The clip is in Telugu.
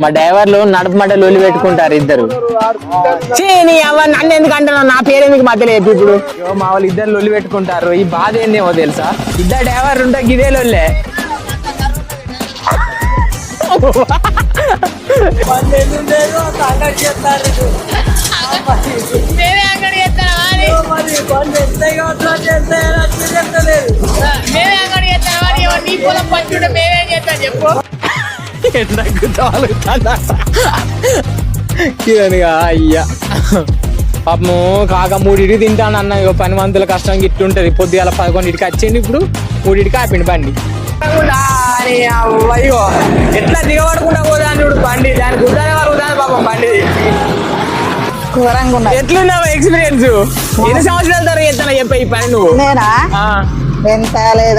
మా డ్రైవర్లు నడపమంట లొల్లి పెట్టుకుంటారు ఇద్దరు. నన్ను ఎందుకంటున్నావు? నా పేరు ఎందుకు మధ్యలో చెప్పి ఇప్పుడు? మా వాళ్ళు ఇద్దరు లొల్లి పెట్టుకుంటారు. ఈ బాధ ఏందేమో తెలుసా? ఇద్దరు డ్రైవర్లు ఉంటే గిదే లొల్లే. అయ్యా పాపము కాక 3 తింటాను అన్న. ఇక 10 మందుల కష్టం గిట్టుంటది. పొద్దుగాల 11కి వచ్చింది, ఇప్పుడు 3 ఆపిండి బండి. అయ్యో ఎట్లా దిగబడుకుంటా పోదా చూడు బండి. దాని గుడ్డానే వరుగుతాను పాపం బండి. ఎట్లున్నావు ఎక్స్పీరియన్స్? ఎన్ని సంవత్సరాల తర్వాత చెప్తాను చెప్ప ఈ పని నువ్వు? ఎంత